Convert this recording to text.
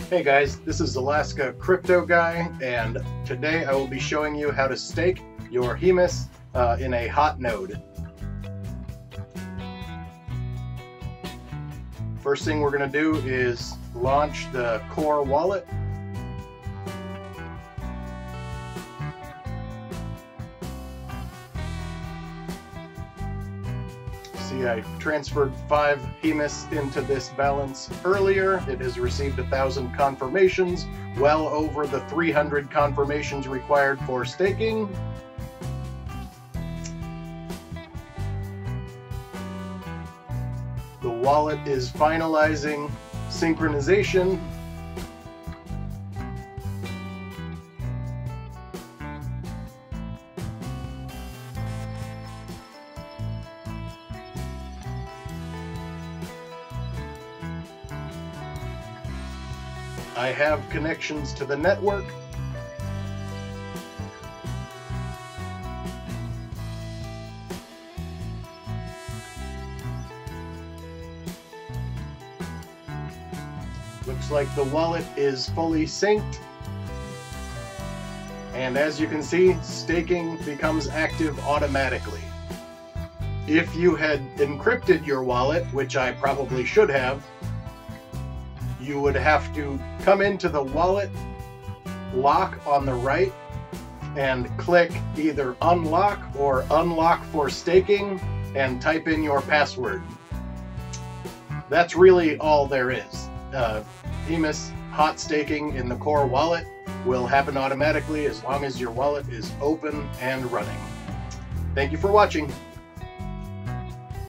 Hey guys, this is Alaska Crypto Guy, and today I will be showing you how to stake your Hemis in a hot node. First thing we're going to do is launch the core wallet. See, I transferred 5 Hemis into this balance earlier. It has received 1,000 confirmations, well over the 300 confirmations required for staking. The wallet is finalizing synchronization. I have connections to the network. Looks like the wallet is fully synced. And as you can see, staking becomes active automatically. If you had encrypted your wallet, which I probably should have, you would have to come into the wallet lock on the right and click either unlock or unlock for staking and type in your password. That's really all there is. Hemis hot staking in the core wallet will happen automatically as long as your wallet is open and running. Thank you for watching.